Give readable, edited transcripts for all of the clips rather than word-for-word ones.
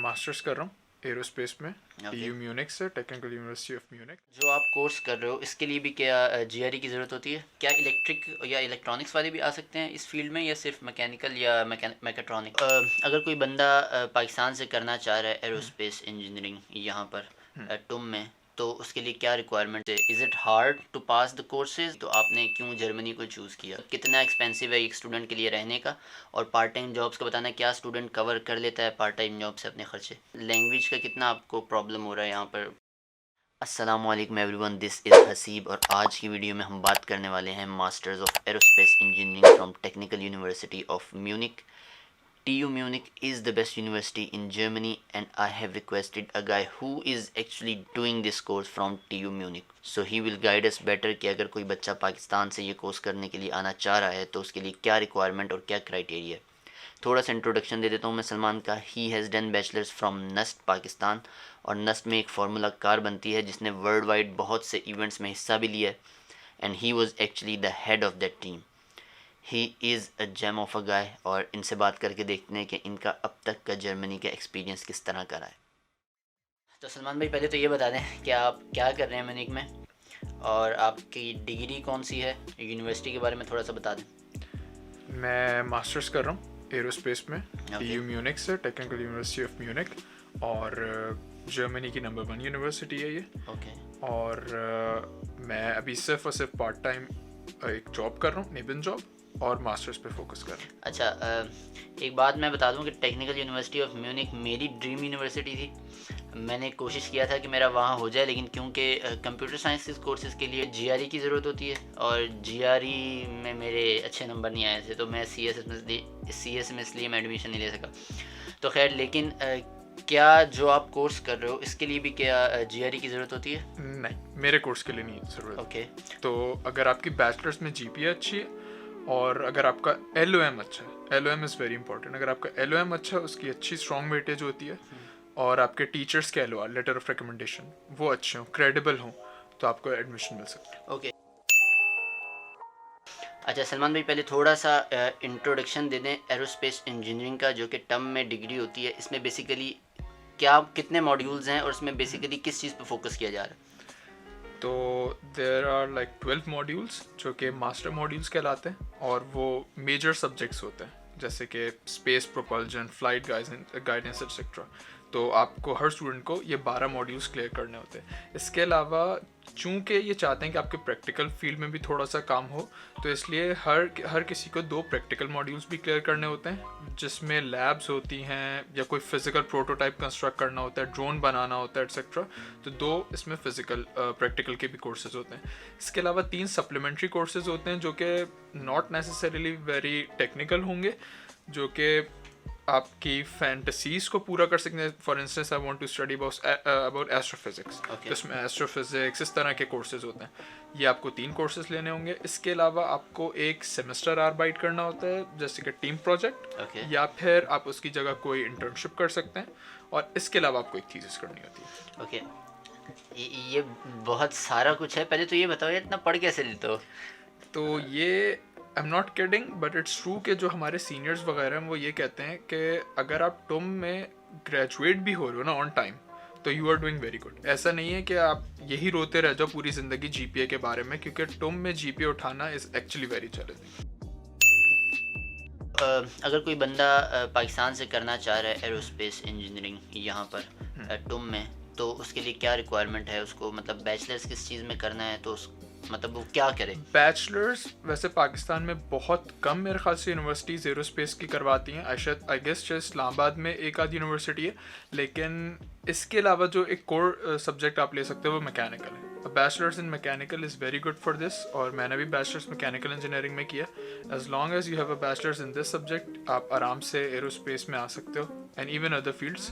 Masters कर रहा हूँ एरोस्पेस में Okay. टीयू म्यूनिक से, टेक्निकल यूनिवर्सिटी ऑफ म्यूनिक। जो आप कोर्स कर रहे हो इसके लिए भी क्या जीआरई की ज़रूरत होती है? क्या इलेक्ट्रिक या इलेक्ट्रॉनिक्स वाले भी आ सकते हैं इस फील्ड में, या सिर्फ मैकेनिकल या मैकेट्रॉनिक? अगर कोई बंदा पाकिस्तान से करना चाह रहा है एरोस्पेस इंजीनियरिंग यहाँ पर टुम में, तो उसके लिए क्या रिक्वायरमेंट है? Is it hard to pass the courses? तो आपने क्यों जर्मनी को चूज़ किया? कितना एक्सपेंसिव है एक स्टूडेंट के लिए रहने का? और पार्ट टाइम जॉब्स का बताना, क्या स्टूडेंट कवर कर लेता है पार्ट टाइम जॉब से अपने खर्चे? लैंग्वेज का कितना आपको प्रॉब्लम हो रहा है यहाँ पर? अस्सलामुअलैकुम एवरीवन, दिस इज़ हसीब और आज की वीडियो में हम बात करने वाले हैं masters of aerospace engineering from technical university of Munich. TU Munich is the best university in Germany and I have requested a guy who is actually doing this course from TU Munich. So he will guide us better कि अगर कोई बच्चा पाकिस्तान से ये course करने के लिए आना चाह रहा है तो उसके लिए क्या रिक्वायरमेंट और क्या क्राइटेरिया है। थोड़ा सा इंट्रोडक्शन दे देता हूँ मैं सलमान का। He has done bachelors from NUST Pakistan, और नस्ट में एक फार्मूला कार बनती है जिसने वर्ल्ड वाइड बहुत से इवेंट्स में हिस्सा भी लिया है, and he was actually the head of that team. He is a gem of a guy, और इनसे बात करके देखते हैं कि इनका अब तक का जर्मनी का एक्सपीरियंस किस तरह का रहा है। तो सलमान भाई, पहले तो ये बता दें कि आप क्या कर रहे हैं म्यूनिक में, और आपकी डिग्री कौन सी है, यूनिवर्सिटी के बारे में थोड़ा सा बता दें। मैं मास्टर्स कर रहा हूँ एरोस्पेस में टीयू म्यूनिक से, टेक्निकल यूनिवर्सिटी ऑफ म्यूनिक, और जर्मनी की नंबर 1 यूनिवर्सिटी है ये। और मैं अभी सिर्फ और सिर्फ पार्ट टाइम एक जॉब कर रहा हूँ, नेबन जॉब, और मास्टर्स पे फोकस कर रहा हूँ। अच्छा, एक बात मैं बता दूं कि टेक्निकल यूनिवर्सिटी ऑफ म्यूनिक मेरी ड्रीम यूनिवर्सिटी थी। मैंने कोशिश किया था कि मेरा वहाँ हो जाए, लेकिन क्योंकि कंप्यूटर साइंस कोर्सेज़ के लिए जीआरई की ज़रूरत होती है और जीआरई में मेरे अच्छे नंबर नहीं आए थे, तो मैं सीएस में इसलिए मैं एडमिशन नहीं ले सका। तो खैर, लेकिन क्या जो आप कोर्स कर रहे हो इसके लिए भी क्या जीआरई की ज़रूरत होती है? नहीं, मेरे कोर्स के लिए नहीं ज़रूरत। ओके। तो अगर आपकी बैचलर्स में जीपीए अच्छी है और अगर आपका LOM अच्छा है, LOM इज़ वेरी इंपॉर्टेंट, अगर आपका LOM अच्छा है उसकी अच्छी स्ट्रॉन्ग वेटेज होती है, और आपके टीचर्स के LOR लेटर ऑफ रिकमेंडेशन वो अच्छे हों, क्रेडिबल हों, तो आपको एडमिशन मिल सकता है। ओके। अच्छा सलमान भाई, पहले थोड़ा सा इंट्रोडक्शन दे दें एरोस्पेस इंजीनियरिंग का, जो कि टर्म में डिग्री होती है। इसमें बेसिकली क्या कितने मॉड्यूल्स हैं और इसमें बेसिकली किस चीज़ पर फोकस किया जा रहा है? तो देयर आर लाइक 12 मॉड्यूल्स जो कि मास्टर मॉड्यूल्स कहलाते हैं, और वो मेजर सब्जेक्ट्स होते हैं जैसे कि space propulsion, flight guidance etcetera. तो आपको हर स्टूडेंट को ये 12 मॉड्यूल्स क्लियर करने होते हैं। इसके अलावा चूँकि ये चाहते हैं कि आपके प्रैक्टिकल फील्ड में भी थोड़ा सा काम हो, तो इसलिए हर किसी को 2 प्रैक्टिकल मॉड्यूल्स भी क्लियर करने होते हैं, जिसमें लैब्स होती हैं या कोई फिज़िकल प्रोटोटाइप कंस्ट्रक्ट करना होता है, ड्रोन बनाना होता है एक्सेट्रा। तो 2 इसमें फिज़िकल प्रैक्टिकल के भी कोर्सेज होते हैं। इसके अलावा 3 सप्लीमेंट्री कोर्सेज होते हैं जो कि नॉट नेसेसरीली वेरी टेक्निकल होंगे, जो कि आपकी फैंटसीज को पूरा कर सकते हैं। For instance, I want to study about astrophysics, तो इसमें एस्ट्रोफिजिक्स इस तरह के कोर्सेज होते हैं। ये आपको 3 कोर्सेज लेने होंगे। इसके अलावा आपको एक सेमेस्टर आर्बाइट करना होता है, जैसे कि टीम प्रोजेक्ट, या फिर आप उसकी जगह कोई इंटर्नशिप कर सकते हैं, और इसके अलावा आपको एक थीसिस करनी होती है। ओके। ये बहुत सारा कुछ है। पहले तो ये बताओ, इतना पढ़ कैसे लेते हो? तो ये आई am not kidding, but it's true कि जो हमारे सीनियर्स वगैरह हैं वो ये कहते हैं कि अगर आप टुम में ग्रेजुएट भी हो रहे हो ना ऑन टाइम, तो you are doing very good. ऐसा नहीं है कि आप यही रोते रह जाओ पूरी ज़िंदगी जीपीए के बारे में, क्योंकि टुम में जीपीए उठाना इज़ एक्चुअली वेरी चैलेंजिंग। अगर कोई बंदा पाकिस्तान से करना चाह रहा है एरोस्पेस इंजीनियरिंग यहाँ पर टुम में, तो उसके लिए क्या रिक्वायरमेंट है उसको? मतलब बैचलर्स किस चीज़ में करना है, तो मतलब वो क्या करे? बैचलर्स वैसे पाकिस्तान में बहुत कम मेरे ख्याल से यूनिवर्सिटीज़ एरोस्पेस की करवाती हैं। आई गेस इस्लामाबाद में एक आध यूनिवर्सिटी है, लेकिन इसके अलावा जो एक कोर सब्जेक्ट आप ले सकते हो वो मैकेनिकल है। Bachelors in mechanical is very good for this, और मैंने भी बैचलर्स मैकेनिकल इंजीनियरिंग में किया। As long as you have a bachelors in this subject, आप आराम से एरोस्पेस में आ सकते हो, एंड इवन अदर फील्ड्स।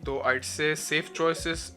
तो आइड से safe choice is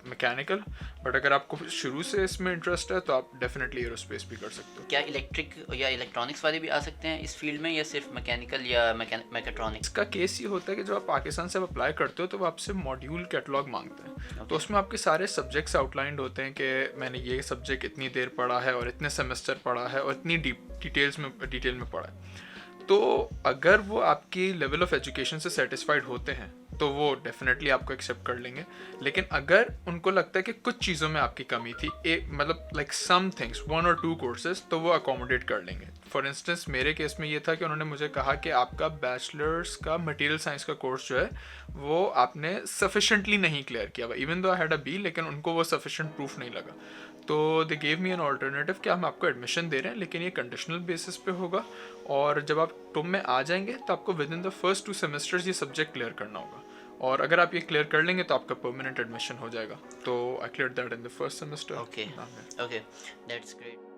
mechanical, but अगर आपको शुरू से इसमें इंटरेस्ट है तो आप डेफिनेटली एरोस्पेस भी कर सकते हो। क्या इलेक्ट्रिक या इलेक्ट्रॉनिक्स वाले भी आ सकते हैं इस फील्ड में, या सिर्फ मैकेनिकल या मैकेट्रॉनिक्स? इसका केस ये होता है कि जब आप पाकिस्तान से अप्लाई करते हो तो वो आपसे मॉड्यूल कैटलॉग मांगते हैं। तो उसमें आपके सारे सब्जेक्ट्स आउटलाइंड होते हैं कि मैंने ये सब्जेक्ट इतनी देर पढ़ा है और इतने सेमेस्टर पढ़ा है और इतनी डिटेल में पढ़ा है। तो अगर वो आपकी लेवल ऑफ एजुकेशन से सेटिस्फाइड होते हैं तो वो डेफिनेटली आपको एक्सेप्ट कर लेंगे। लेकिन अगर उनको लगता है कि कुछ चीज़ों में आपकी कमी थी, एक मतलब लाइक सम थिंग्स 1 और 2 कोर्सेज, तो वो अकोमोडेट कर लेंगे। फॉर इंस्टेंस मेरे केस में ये था कि उन्होंने मुझे कहा कि आपका बैचलर्स का मटेरियल साइंस का कोर्स जो है वो आपने सफिशेंटली नहीं क्लियर किया हुआ, even though I had a B, लेकिन उनको वो सफिशेंट प्रूफ नहीं लगा। तो they gave me an alternative कि हम आपको एडमिशन दे रहे हैं, लेकिन ये कंडीशनल बेसिस पे होगा, और जब आप टुम में आ जाएंगे तो आपको with in the first 2 semesters ये सब्जेक्ट क्लियर करना होगा, और अगर आप ये क्लियर कर लेंगे तो आपका परमानेंट एडमिशन हो जाएगा। तो I clear that in the first semester. Okay okay, that's great.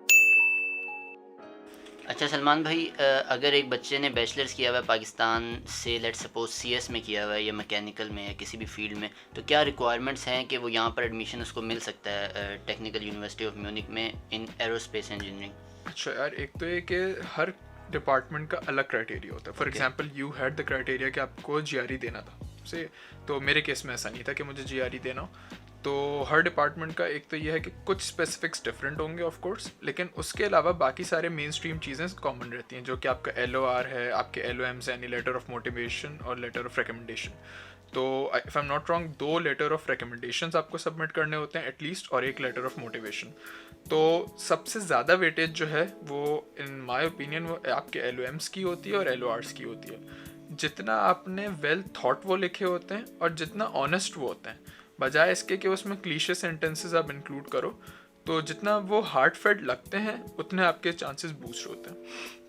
अच्छा सलमान भाई, अगर एक बच्चे ने बैचलर्स किया हुआ है पाकिस्तान से, लेट सपोज सीएस में किया हुआ है या मैकेनिकल में या किसी भी फील्ड में, तो क्या रिक्वायरमेंट्स हैं कि वो यहाँ पर एडमिशन उसको मिल सकता है टेक्निकल यूनिवर्सिटी ऑफ म्यूनिक में इन एरोस्पेस इंजीनियरिंग? अच्छा यार, एक तो ये कि हर डिपार्टमेंट का अलग क्राइटेरिया होता है। For example you had the criteria कि आपको जीआरई देना था से, तो मेरे केस में ऐसा नहीं था कि मुझे जीआरई देना हो। तो हर डिपार्टमेंट का एक तो ये है कि कुछ स्पेसिफिक्स डिफरेंट होंगे ऑफ कोर्स, लेकिन उसके अलावा बाकी सारे मेन स्ट्रीम चीज़ें कॉमन रहती हैं, जो कि आपका LOR है, आपके LOMs यानी लेटर ऑफ मोटिवेशन और लेटर ऑफ रिकमेंडेशन। तो if I am not wrong 2 letter of recommendations आपको सबमिट करने होते हैं एटलीस्ट, और 1 लेटर ऑफ मोटिवेशन। तो सबसे ज़्यादा वेटेज जो है वो इन माय ओपिनियन वो आपके LOMs की होती है और LORs की होती है। जितना आपने वेल थॉट वो लिखे होते हैं और जितना ऑनेस्ट वो होते हैं, बजाय इसके कि उसमें क्लीशे सेंटेंसेस आप इंक्लूड करो, तो जितना वो हार्ट फेड लगते हैं उतने आपके चांसेस बूस्ट होते हैं।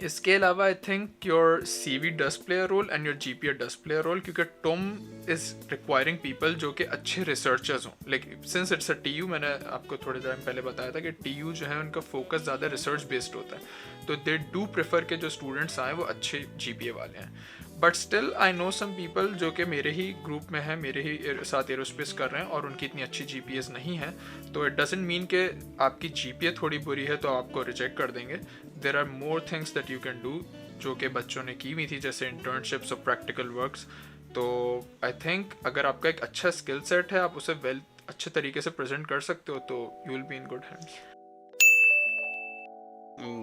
इसके अलावा I think your CV does play a role and your GPA does play a role, क्योंकि टुम इज़ रिक्वायरिंग पीपल जो कि अच्छे रिसर्चर्स हों। लेकिन सिंस इट्स अ TU, मैंने आपको थोड़े टाइम पहले बताया था कि TU जो है उनका फोकस ज़्यादा रिसर्च बेस्ड होता है, तो दे डू प्रेफर के जो स्टूडेंट्स आए वो अच्छे GPA वाले हैं। But still I know some people जो कि मेरे ही ग्रुप में हैं, मेरे ही साथ एरोस्पेस कर रहे हैं और उनकी इतनी अच्छी GPAs नहीं है। तो इट डजंट मीन कि आपकी GPA थोड़ी बुरी है तो आपको रिजेक्ट कर देंगे। There are more things that you can do जो कि बच्चों ने की हुई थी, जैसे इंटर्नशिप्स और प्रैक्टिकल वर्क्स। तो आई थिंक अगर आपका एक अच्छा स्किल सेट है, आप उसे वेल अच्छे तरीके से प्रेजेंट कर सकते हो, तो you will be in good hands.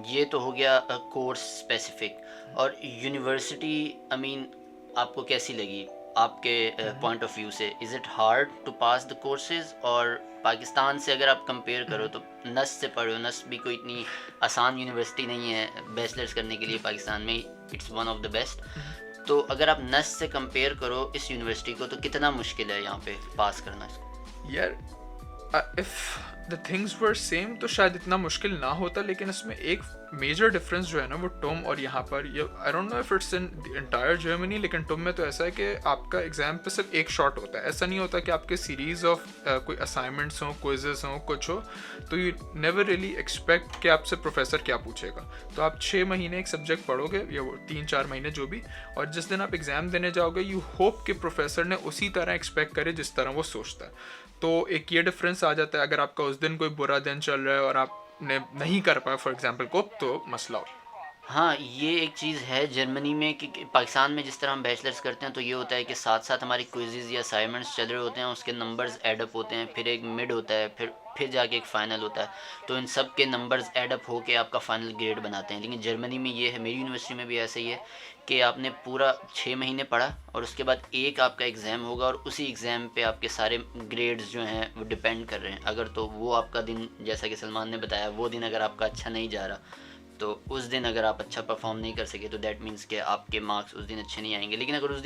ये तो हो गया कोर्स स्पेसिफिक। और यूनिवर्सिटी आई मीन आपको कैसी लगी आपके पॉइंट ऑफ व्यू से? Is it hard to pass the courses? और पाकिस्तान से अगर आप कंपेयर करो तो नस से पढ़ो, नस भी कोई इतनी आसान यूनिवर्सिटी नहीं है बैचलर्स करने के लिए पाकिस्तान में, it's one of the best. तो अगर आप नस से कंपेयर करो इस यूनिवर्सिटी को, तो कितना मुश्किल है यहाँ पे पास करना इसको? यार if the things were same तो शायद इतना मुश्किल ना होता, लेकिन इसमें एक मेजर डिफरेंस जो है ना वो टुम और यहाँ पर, ये I don't know if it's in the entire Germany, लेकिन टुम में तो ऐसा है कि आपका एग्जाम पे सिर्फ एक शॉट होता है। ऐसा नहीं होता कि आपके सीरीज ऑफ कोई असाइनमेंट्स हों, क्विजेस हों, कुछ हो, तो यू नेवर रियली एक्सपेक्ट कि आपसे प्रोफेसर क्या पूछेगा। तो आप 6 महीने एक सब्जेक्ट पढ़ोगे या 3-4 महीने जो भी, और जिस दिन आप एग्ज़ाम देने जाओगे यू होप कि प्रोफेसर ने उसी तरह एक्सपेक्ट करे जिस तरह वो सोचता है। तो एक ये डिफरेंस आ जाता है। अगर आपका उस दिन कोई बुरा दिन चल रहा है और आपने नहीं कर पाया फॉर एग्जांपल को, तो मसला हो। हाँ, ये एक चीज़ है जर्मनी में कि पाकिस्तान में जिस तरह हम बैचलर्स करते हैं तो ये होता है कि साथ साथ हमारी क्विज़ेज़ या असाइनमेंट्स चल रहे होते हैं, उसके नंबर्स एडअप होते हैं, फिर एक मिड होता है, फिर जाके एक फ़ाइनल होता है। तो इन सब के नंबर्स एडअप होके आपका फ़ाइनल ग्रेड बनाते हैं। लेकिन जर्मनी में ये है, मेरी यूनिवर्सिटी में भी ऐसा ही है कि आपने पूरा 6 महीने पढ़ा और उसके बाद एक आपका एग्ज़ाम होगा और उसी एग्ज़ाम पे आपके सारे ग्रेड्स जो हैं वो डिपेंड कर रहे हैं। अगर तो वो आपका दिन, जैसा कि सलमान ने बताया, वो दिन अगर आपका अच्छा नहीं जा रहा, तो उस दिन अगर आप अच्छा परफॉर्म नहीं कर सके तो दैट मीन्स कि आपके मार्क्स उस दिन अच्छे नहीं आएंगे। लेकिन अगर उस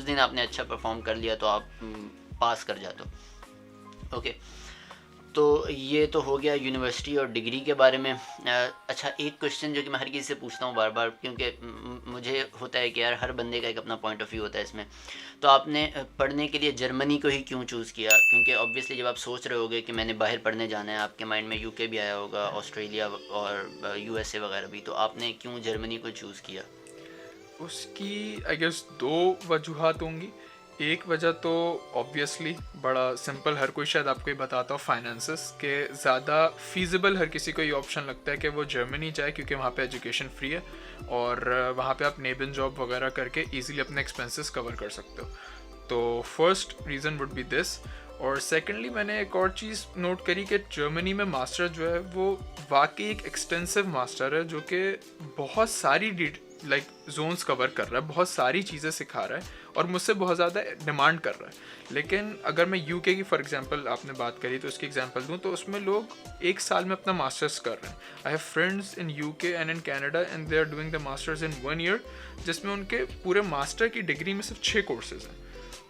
दिन आपने अच्छा परफॉर्म कर लिया तो आप पास कर जाते हो। ओके, तो ये तो हो गया यूनिवर्सिटी और डिग्री के बारे में। अच्छा, एक क्वेश्चन जो कि मैं हर किसी से पूछता हूँ बार बार, क्योंकि मुझे होता है कि यार हर बंदे का एक अपना पॉइंट ऑफ व्यू होता है इसमें। तो आपने पढ़ने के लिए जर्मनी को ही क्यों चूज़ किया? क्योंकि ऑब्वियसली जब आप सोच रहे होगे कि मैंने बाहर पढ़ने जाना है, आपके माइंड में UK भी आया होगा, ऑस्ट्रेलिया और USA वगैरह भी, तो आपने क्यों जर्मनी को चूज़ किया? उसकी आई गेस 2 वजूहात होंगी। एक वजह तो ऑब्वियसली बड़ा सिंपल, हर कोई शायद आपको ही बताता हो, फाइनेंसेस के ज़्यादा फीजिबल हर किसी को ये ऑप्शन लगता है कि वो जर्मनी जाए, क्योंकि वहाँ पे एजुकेशन फ्री है और वहाँ पे आप नेबन जॉब वगैरह करके इजीली अपने एक्सपेंसेस कवर कर सकते हो। तो first reason would be this. और सेकेंडली मैंने एक और चीज़ नोट करी कि जर्मनी में मास्टर जो है वो वाकई एक एक्सटेंसिव मास्टर है, जो कि बहुत सारी जोन्स कवर कर रहा है, बहुत सारी चीज़ें सिखा रहा है और मुझसे बहुत ज़्यादा डिमांड कर रहा है। लेकिन अगर मैं यूके की फॉर एग्जांपल आपने बात करी तो उसकी एग्जांपल दूं तो उसमें लोग एक साल में अपना मास्टर्स कर रहे हैं। I have friends in UK and in Canada and they are doing the masters in 1 year, जिसमें उनके पूरे मास्टर की डिग्री में सिर्फ 6 कोर्सेज हैं।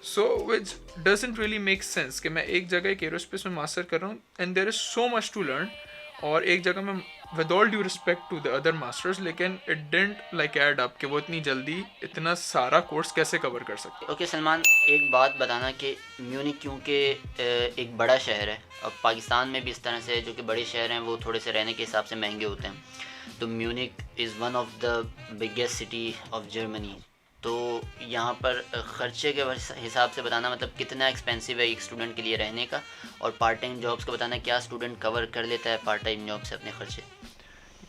So which doesn't really make sense कि मैं एक जगह एक एरोस्पेस में मास्टर कर रहा हूँ and there is so much to learn, और एक जगह में with all due respect to the other masters, लेकिन it didn't like add up कि वो इतनी जल्दी इतना सारा कोर्स कैसे कवर कर सकते। ओके सलमान, एक बात बताना कि म्यूनिक क्योंकि एक बड़ा शहर है, अब पाकिस्तान में भी इस तरह से जो कि बड़े शहर हैं वो थोड़े से रहने के हिसाब से महंगे होते हैं, तो Munich is one of the biggest city of Germany. तो यहाँ पर ख़र्चे के हिसाब से बताना, मतलब कितना एक्सपेंसिव है एक स्टूडेंट के लिए रहने का, और पार्ट टाइम जॉब्स का बताना, क्या स्टूडेंट कवर कर लेता है पार्ट टाइम जॉब से अपने ख़र्चे?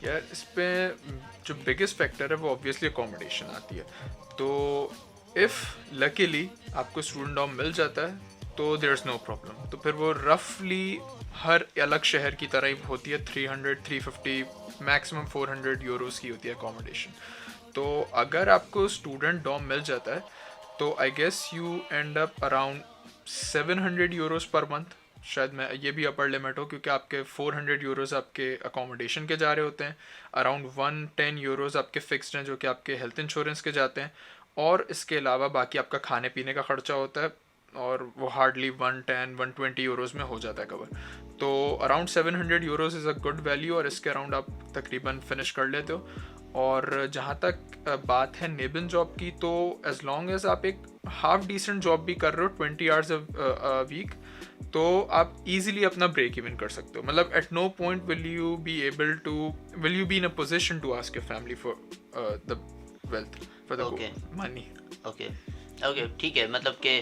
यार इस पे जो बिगेस्ट फैक्टर है वो ऑब्वियसली अकोमोडेशन आती है। तो इफ़ लकीली आपको स्टूडेंट डॉर्म मिल जाता है तो देयर इज़ नो प्रॉब्लम, तो फिर वो रफली हर अलग शहर की तरह ही होती है, 300, 350, मैक्सिमम 400 यूरोज़ की होती है अकोमोडेशन। तो अगर आपको स्टूडेंट डॉर्म मिल जाता है तो I guess you end up around 700 euros per month. शायद मैं ये भी अपर लिमिट हो क्योंकि आपके 400 यूरोज़ आपके अकोमोडेशन के जा रहे होते हैं, अराउंड 110 यूरोज़ आपके फिक्स्ड हैं जो कि आपके हेल्थ इंश्योरेंस के जाते हैं, और इसके अलावा बाकी आपका खाने पीने का ख़र्चा होता है और वो हार्डली 110-120 यूरोज़ में हो जाता है कवर। तो around 700 euros is a good value, और इसके अराउंड आप तकरीबन फिनिश कर लेते हो। और जहाँ तक बात है नेबन जॉब की, तो एज़ लॉन्ग एज आप एक हाफ डिसेंट जॉब भी कर रहे हो 20 आवर्स अ वीक, तो आप इजीली अपना ब्रेक इवन कर सकते हो। मतलब at no point will you be in a position to ask your family for the wealth, for the money. Okay ठीक है, मतलब कि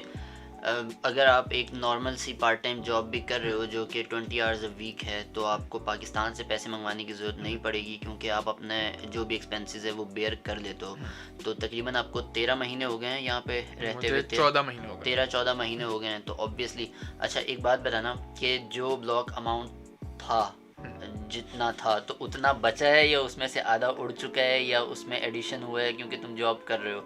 अगर आप एक नॉर्मल सी पार्ट टाइम जॉब भी कर रहे हो जो कि 20 आवर्स अ वीक है, तो आपको पाकिस्तान से पैसे मंगवाने की ज़रूरत नहीं पड़ेगी क्योंकि आप अपने जो भी एक्सपेंसेस है वो बेयर कर लेते हो। तो तकरीबन आपको 13 महीने हो गए हैं यहाँ पे रहते हुए, 14 महीने हो गए, 13-14 महीने हो गए हैं, तो ऑब्वियसली। अच्छा एक बात बताना कि जो ब्लॉक अमाउंट था जितना था तो उतना बचा है या उसमें से आधा उड़ चुका है या उसमें एडिशन हुआ है क्योंकि तुम जॉब कर रहे हो?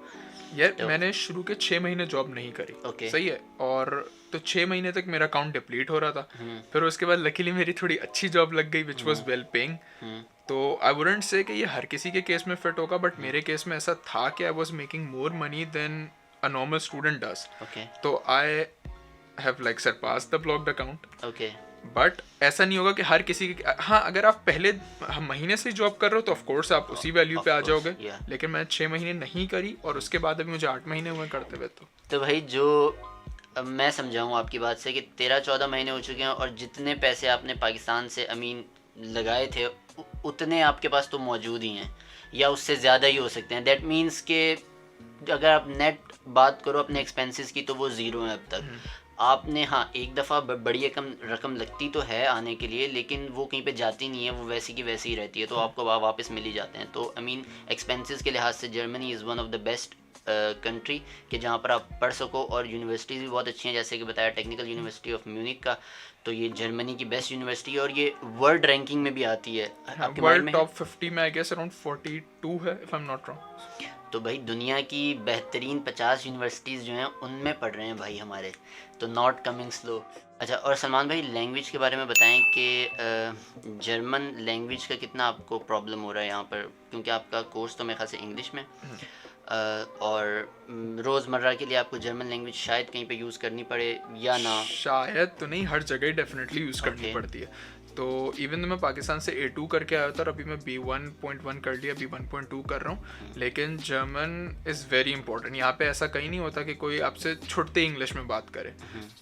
यार तो मैंने शुरू के 6 महीने जॉब नहीं करी, सही है, और तो 6 महीने तक मेरा अकाउंट डिप्लीट हो रहा था। फिर उसके बाद लकीली मेरी थोड़ी अच्छी जॉब लग गई विच वाज वेल पेइंग। तो आई वुडंट से कि ये हर किसी के केस में फिट होगा, बट मेरे केस में ऐसा था कि I was making more money than a normal student does. तो I have like surpassed the blocked account. But ऐसा नहीं होगा कि हर किसी के, हाँ अगर आप पहले महीने से जॉब कर रहे हो तो ऑफ कोर्स आप उसी वैल्यू पे आ जाओगे, लेकिन मैं 6 महीने नहीं करी और उसके बाद अभी मुझे 8 महीने हुए करते हुए। तो भाई जो मैं समझाऊँ आपकी बात से कि 13-14 महीने हो चुके हैं और जितने पैसे आपने पाकिस्तान से लगाए थे उतने आपके पास तो मौजूद ही हैं या उससे ज़्यादा ही हो सकते हैं। दैट मीन्स कि अगर आप नेट बात करो अपने एक्सपेंसेस की तो वो ज़ीरो हैं अब तक। आपने हाँ एक दफ़ा बड़ी रकम लगती तो है आने के लिए, लेकिन वो कहीं पे जाती नहीं है, वो वैसी की वैसी ही रहती है, तो आपको वापस मिल ही जाते हैं। तो आई मीन एक्सपेंसेस के लिहाज से Germany is one of the best country कि जहाँ पर आप पढ़ सको, और यूनिवर्सिटीज़ भी बहुत अच्छी हैं, जैसे कि बताया टेक्निकल यूनिवर्सिटी ऑफ म्यूनिक का, तो ये जर्मनी की बेस्ट यूनिवर्सिटी है और ये वर्ल्ड रैंकिंग में भी आती है। वर्ल्ड टॉप 50 में आई गेस अराउंड 42 है if I am not wrong. तो भाई दुनिया की बेहतरीन 50 यूनिवर्सिटीज़ जो हैं उनमें पढ़ रहे हैं भाई हमारे, तो नॉट कमिंग स्लो। अच्छा और सलमान भाई लैंग्वेज के बारे में बताएं कि जर्मन लैंग्वेज का कितना आपको प्रॉब्लम हो रहा है यहाँ पर, क्योंकि आपका कोर्स तो मेरे ख्याल से इंग्लिश में, और रोज़मर्रा के लिए आपको जर्मन लैंग्वेज शायद कहीं पे यूज़ करनी पड़े या ना? शायद तो नहीं, हर जगह डेफिनेटली यूज़ करनी पड़ती है। तो इवन तो मैं पाकिस्तान से A2 करके आया था और अभी मैं B1.1 कर लिया, B1.2 कर रहा हूँ, लेकिन जर्मन इज़ वेरी इंपॉर्टेंट। यहाँ पे ऐसा कहीं नहीं होता कि कोई आपसे छुटते इंग्लिश में बात करे।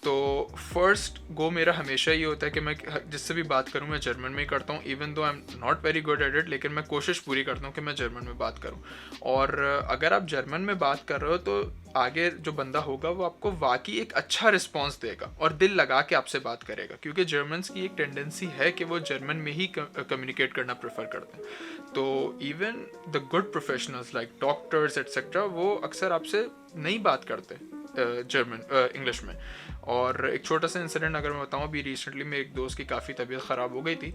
तो फर्स्ट गो मेरा हमेशा ये होता है कि मैं जिससे भी बात करूँ मैं जर्मन में ही करता हूँ, even though I am not very good at it, लेकिन मैं कोशिश पूरी करता हूँ कि मैं जर्मन में बात करूँ। और अगर आप जर्मन में बात कर रहे हो तो आगे जो बंदा होगा वो आपको वाकई एक अच्छा रिस्पॉन्स देगा और दिल लगा के आपसे बात करेगा, क्योंकि जर्मन्स की एक टेंडेंसी है कि वो जर्मन में ही कम्युनिकेट करना प्रेफर करते हैं। तो even the good professionals like doctors etcetera वो अक्सर आपसे नहीं बात करते इंग्लिश में। और एक छोटा सा इंसिडेंट अगर मैं बताऊँ, अभी रिसेंटली मेरे एक दोस्त की काफ़ी तबीयत ख़राब हो गई थी,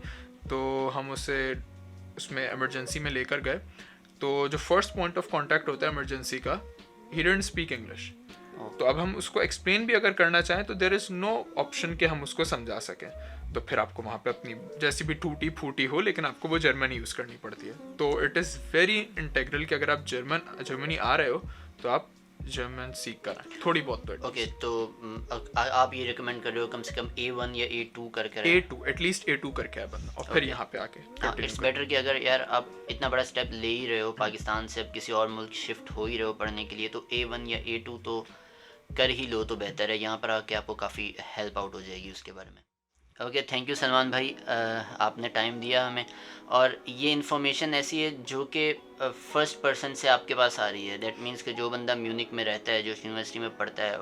तो हम उसे उसमें एमरजेंसी में लेकर गए। तो जो फर्स्ट पॉइंट ऑफ कॉन्टैक्ट होता है इमरजेंसी का, he didn't speak English, तो अब हम उसको एक्सप्लेन भी अगर करना चाहें तो देर इज़ नो ऑप्शन कि हम उसको समझा सकें, तो फिर आपको वहाँ पे अपनी जैसी भी टूटी फूटी हो लेकिन आपको वो जर्मन यूज़ करनी पड़ती है। तो इट इज़ वेरी इंटेग्रल कि अगर आप जर्मनी आ रहे हो तो आप जर्मन सीख कर आए थोड़ी बहुत। तो ओके, तो आप ये रिकमेंड कर रहे हो कम से कम A1 या A2 करके रहे? A2 एटलीस्ट A2 करके आए बंदा, और फिर यहाँ पे आके इट्स बेटर कि अगर यार आप इतना बड़ा स्टेप ले ही रहे हो, पाकिस्तान से अब किसी और मुल्क शिफ्ट हो ही रहे हो पढ़ने के लिए, तो A1 या A2 तो कर ही लो तो बेहतर है। यहाँ पर आके आपको काफ़ी हेल्प आउट हो जाएगी उसके बारे में। ओके, थैंक यू सलमान भाई, आपने टाइम दिया हमें, और ये इन्फॉर्मेशन ऐसी है जो कि फर्स्ट पर्सन से आपके पास आ रही है। दैट मीन्स कि जो बंदा म्यूनिक में रहता है, जो यूनिवर्सिटी में पढ़ता है,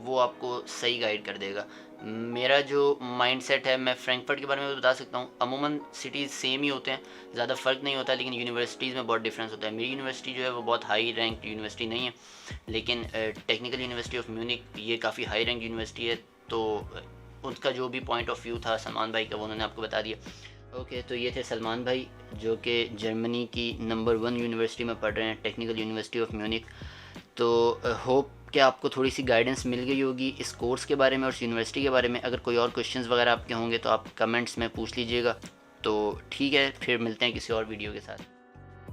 वो आपको सही गाइड कर देगा। मेरा जो माइंडसेट है, मैं फ्रैंकफर्ट के बारे में बता सकता हूँ, अमूमन सिटीज़ सेम ही होते हैं, ज़्यादा फ़र्क नहीं होता, लेकिन यूनिवर्सिटीज़ में बहुत डिफरेंस होता है। मेरी यूनिवर्सिटी जो है वो बहुत हाई रैंक यूनिवर्सिटी नहीं है, लेकिन टेक्निकल यूनिवर्सिटी ऑफ म्यूनिक ये काफ़ी हाई रैंक यूनिवर्सिटी है। तो उनका जो भी पॉइंट ऑफ व्यू था सलमान भाई का, वो उन्होंने आपको बता दिया। ओके, तो ये थे सलमान भाई जो कि जर्मनी की नंबर 1 यूनिवर्सिटी में पढ़ रहे हैं, टेक्निकल यूनिवर्सिटी ऑफ म्यूनिक। तो होप कि आपको थोड़ी सी गाइडेंस मिल गई होगी इस कोर्स के बारे में और इस यूनिवर्सिटी के बारे में। अगर कोई और क्वेश्चंस वगैरह आपके होंगे तो आप कमेंट्स में पूछ लीजिएगा। तो ठीक है, फिर मिलते हैं किसी और वीडियो के साथ।